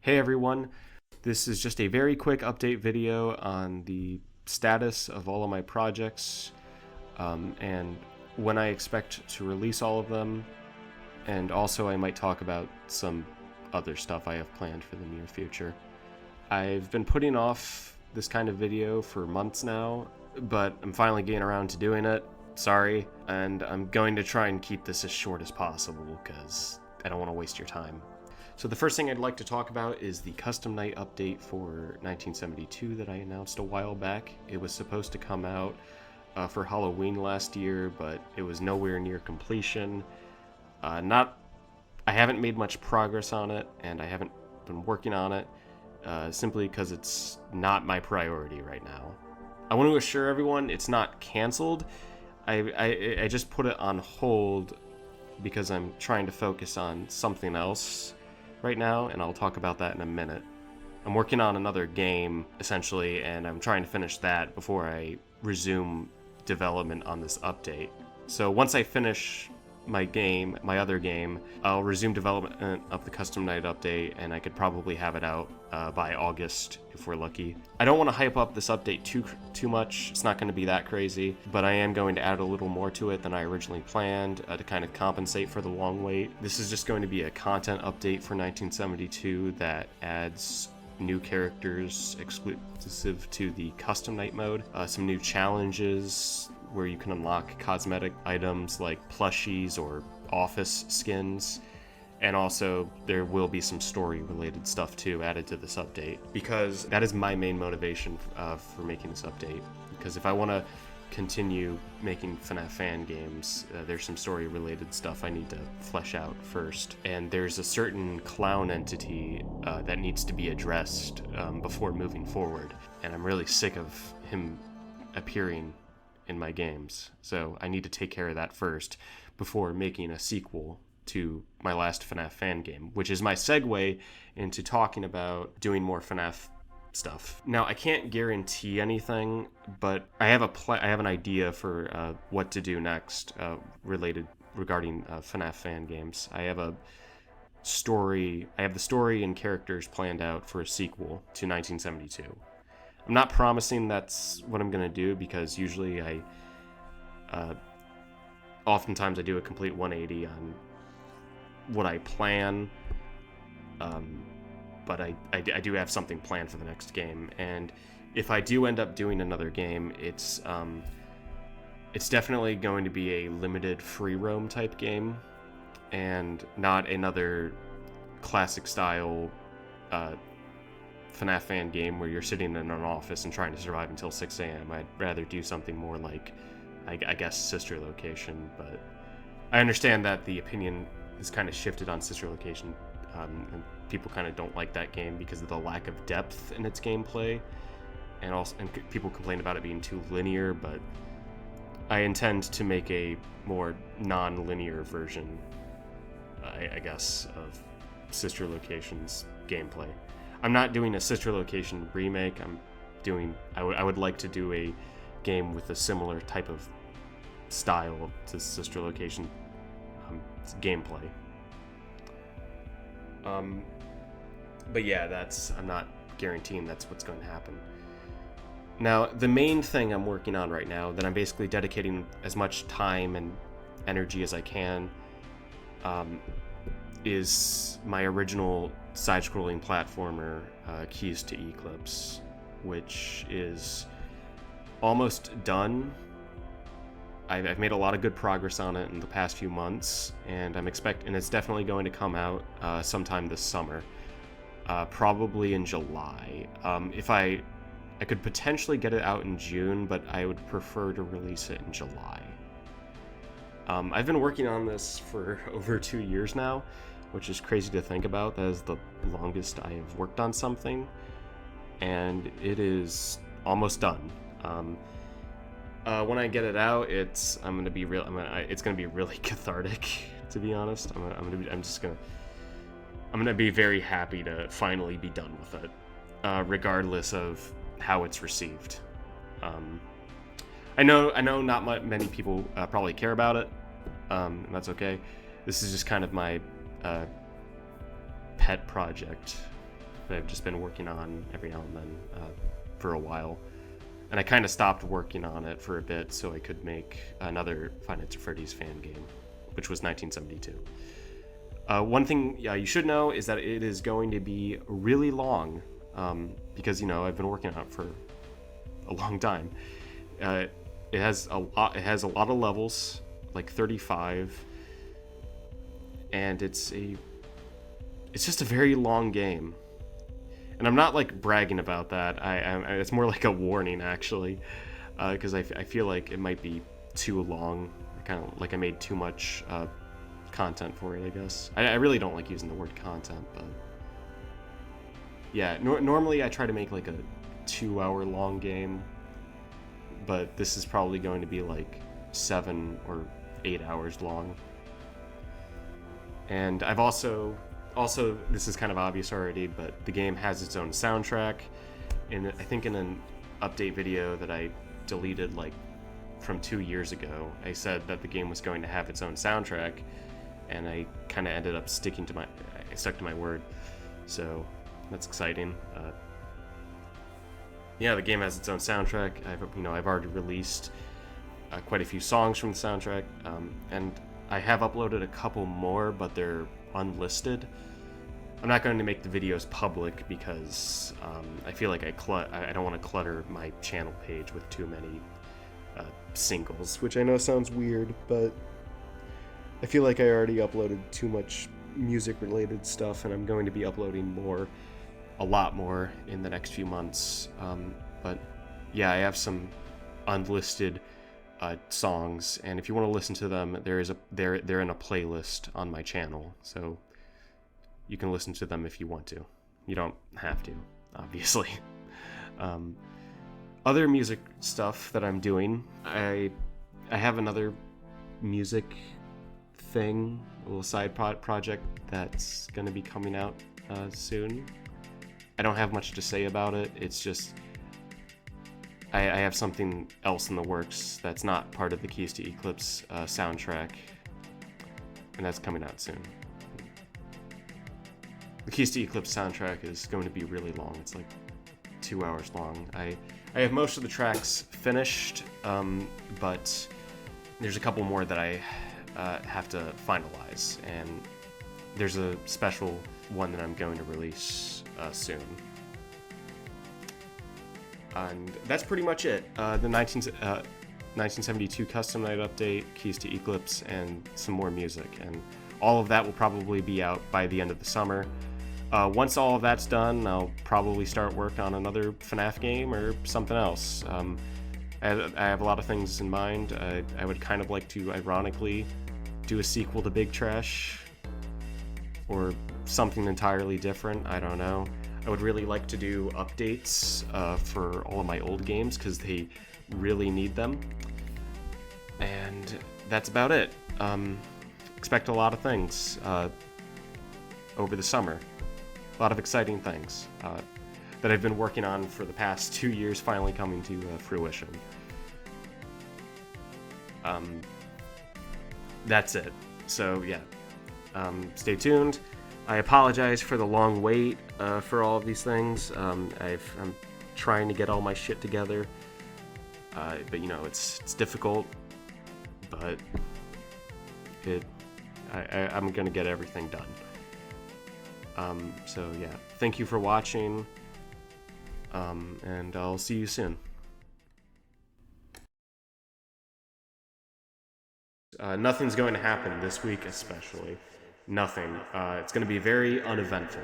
Hey everyone, this is just a very quick update video on the status of all of my projects and when I expect to release all of them, and also I might talk about some other stuff I have planned for the near future. I've been putting off this kind of video for months now, but I'm finally getting around to doing it. Sorry, and I'm going to try and keep this as short as possible because I don't want to waste your time. So the first thing I'd like to talk about is the custom night update for 1972 that I announced a while back. It was supposed to come out for Halloween last year, but it was nowhere near completion. I haven't made much progress on it, and I haven't been working on it simply because it's not my priority right now. I want to assure everyone it's not canceled. I just put it on hold because I'm trying to focus on something else right now, and I'll talk about that in a minute. I'm working on another game, essentially, and I'm trying to finish that before I resume development on this update. So once I finish my other game, I'll resume development of the custom night update, and I could probably have it out by August if we're lucky. I don't want to hype up this update too much. It's not going to be that crazy, but I am going to add a little more to it than I originally planned to kind of compensate for the long wait. This is just going to be a content update for 1972 that adds new characters exclusive to the custom night mode, some new challenges where you can unlock cosmetic items like plushies or office skins, and also there will be some story related stuff too added to this update, because that is my main motivation for making this update. Because if I want to continue making FNaF fan games, there's some story related stuff I need to flesh out first, and there's a certain clown entity that needs to be addressed before moving forward, and I'm really sick of him appearing in my games, so I need to take care of that first before making a sequel to my last FNaF fan game, which is my segue into talking about doing more FNaF stuff. Now, I can't guarantee anything, but I have an idea for what to do next regarding FNaF fan games. I have the story and characters planned out for a sequel to 1972. I'm not promising that's what I'm going to do, because usually oftentimes I do a complete 180 on what I plan, but I do have something planned for the next game, and if I do end up doing another game, it's definitely going to be a limited free roam type game, and not another classic style FNaF fan game where you're sitting in an office and trying to survive until 6 a.m. I'd rather do something more like, I guess, Sister Location, but I understand that the opinion is kind of shifted on Sister Location, and people kind of don't like that game because of the lack of depth in its gameplay, and people complain about it being too linear, but I intend to make a more non-linear version, I guess, of Sister Location's gameplay. I'm not doing a Sister Location remake. I would like to do a game with a similar type of style to Sister Location gameplay. But yeah, I'm not guaranteeing that's what's going to happen. Now, the main thing I'm working on right now, that I'm basically dedicating as much time and energy as I can, is my original side-scrolling platformer, Keys to Eclipse, which is almost done. I've made a lot of good progress on it in the past few months, and and it's definitely going to come out sometime this summer, probably in July. If I could potentially get it out in June, but I would prefer to release it in July. I've been working on this for over 2 years now, which is crazy to think about. That is the longest I have worked on something, and it is almost done. When I get it out, it's gonna be really cathartic, to be honest. I'm gonna be very happy to finally be done with it, regardless of how it's received. I know not many people probably care about it, and that's okay. This is just kind of my pet project that I've just been working on every now and then for a while. And I kind of stopped working on it for a bit so I could make another Five Nights at Freddy's fan game, which was 1972. One thing you should know is that it is going to be really long, because I've been working on it for a long time. It has a lot. It has a lot of levels, like 35, and it's just a very long game. And I'm not like bragging about that. It's more like a warning actually, because I feel like it might be too long. Kind of like I made too much content for it, I guess. I really don't like using the word content, but yeah. Normally I try to make like a 2-hour long game, but this is probably going to be like 7 or 8 hours long. And I've also, this is kind of obvious already, but the game has its own soundtrack. And I think in an update video that I deleted like from 2 years ago, I said that the game was going to have its own soundtrack, and I kind of ended up I stuck to my word. So that's exciting. Yeah, the game has its own soundtrack. I've already released quite a few songs from the soundtrack, and I have uploaded a couple more, but they're unlisted. I'm not going to make the videos public because I feel like I don't want to clutter my channel page with too many singles, which I know sounds weird, but I feel like I already uploaded too much music-related stuff, and I'm going to be uploading a lot more in the next few months. But yeah, I have some unlisted songs, and if you want to listen to them, they're in a playlist on my channel, so you can listen to them if you want to. You don't have to, obviously. Other music stuff that I'm doing, I have another music thing, a little side project that's going to be coming out soon. I don't have much to say about it. It's just I have something else in the works that's not part of the Keys to Eclipse soundtrack, and that's coming out soon. The Keys to Eclipse soundtrack is going to be really long. It's like 2 hours long. I have most of the tracks finished, but there's a couple more that I have to finalize, and there's a special one that I'm going to release soon. And that's pretty much it. The 1972 custom night update, Keys to Eclipse, and some more music. And all of that will probably be out by the end of the summer. Once all of that's done, I'll probably start work on another FNaF game or something else. I have a lot of things in mind. I would kind of like to, ironically, do a sequel to Big Trash, or something entirely different. I don't know. I would really like to do updates for all of my old games because they really need them. And that's about it. Expect a lot of things over the summer. A lot of exciting things that I've been working on for the past 2 years finally coming to fruition. That's it. So yeah, stay tuned. I apologize for the long wait for all of these things. I'm trying to get all my shit together, but it's difficult. But I'm gonna get everything done. So yeah, thank you for watching, and I'll see you soon. Nothing's going to happen this week, especially. Nothing. It's going to be very uneventful.